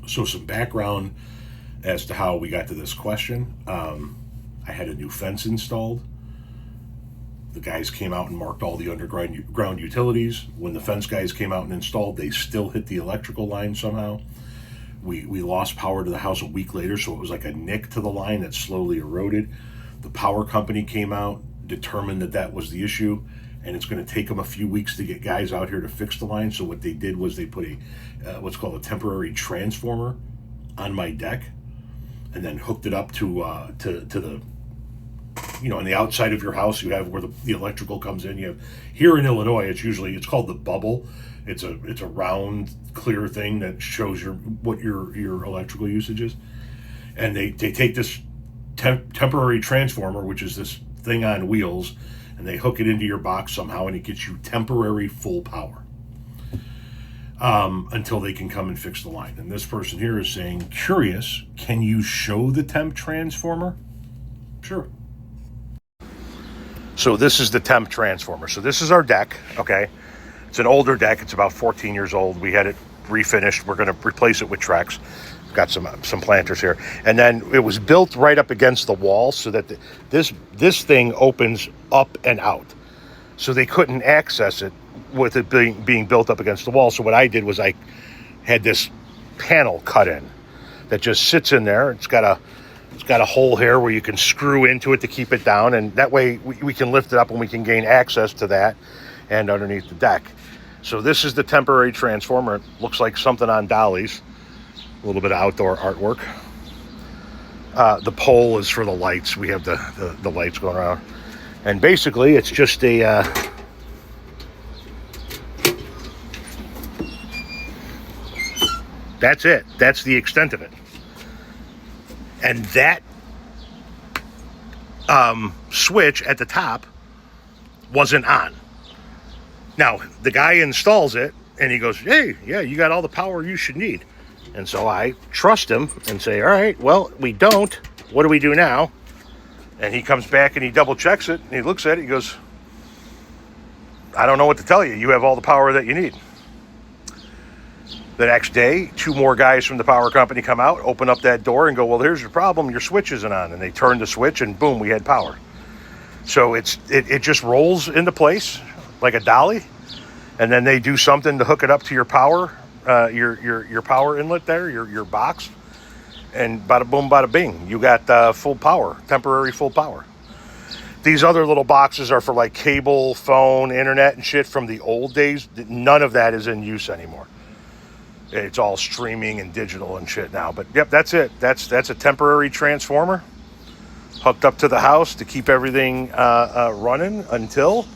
So some background as to how we got to this question. I had a new fence installed. The guys came out and marked all the underground utilities. When the fence guys came out and installed, they still hit the electrical line somehow. We lost power to the house a week later, so it was like a nick to the line that slowly eroded. The power company came out, determined that that was the issue, and it's going to take them a few weeks to get guys out here to fix the line. So what they did was they put a what's called a temporary transformer on my deck, and then hooked it up to the, on the outside of your house. You have where the electrical comes in. You have here in Illinois, it's called the bubble. It's a round, clear thing that shows what your electrical usage is, and they take this temporary transformer, which is this thing on wheels, and they hook it into your box somehow, and it gets you temporary full power until they can come and fix the line. And this person here is saying, curious, can you show the temp transformer? Sure. So this is the temp transformer. So this is our deck, okay? It's an older deck. It's about 14 years old. We had it refinished. We're going to replace it with Trex. Got some planters here. And then it was built right up against the wall so that this thing opens up and out. So they couldn't access it with it being built up against the wall. So what I did was I had this panel cut in that just sits in there. It's got a hole here where you can screw into it to keep it down, and that way we can lift it up and we can gain access to that and underneath the deck. So this is the temporary transformer. It looks like something on dollies. A little bit of outdoor artwork. The pole is for the lights. We have the lights going around. And basically it's just a that's it. That's the extent of it. And that switch at the top wasn't on. Now, the guy installs it, and he goes, hey, yeah, you got all the power you should need. And so I trust him and say, all right, well, we don't. What do we do now? And he comes back and he double checks it, and he looks at it, he goes, I don't know what to tell you. You have all the power that you need. The next day, 2 more guys from the power company come out, open up that door, and go, well, here's your problem. Your switch isn't on. And they turn the switch, and boom, we had power. So it just rolls into place like a dolly, and then they do something to hook it up to your power, your power inlet there, your box, and bada boom, bada bing, you got full power, temporary full power. These other little boxes are for like cable, phone, internet, and shit from the old days. None of that is in use anymore. It's all streaming and digital and shit now. But yep, that's it. That's a temporary transformer hooked up to the house to keep everything running until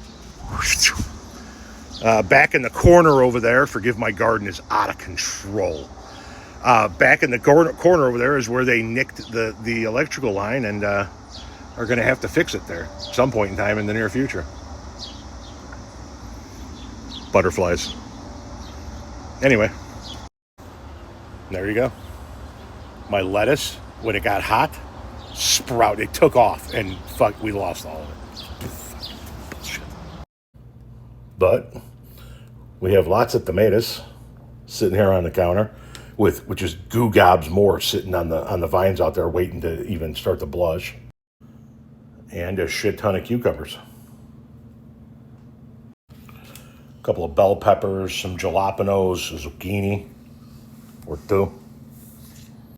back in the corner over there. Forgive my garden is out of control. Back in the corner over there is where they nicked the electrical line and are going to have to fix it there at some point in time in the near future. Butterflies. Anyway. There you go. My lettuce, when it got hot, sprouted. It took off, and fuck, we lost all of it. But we have lots of tomatoes sitting here on the counter, which is goo gobs more sitting on the vines out there waiting to even start to blush, and a shit ton of cucumbers. A couple of bell peppers, some jalapenos, a zucchini or 2.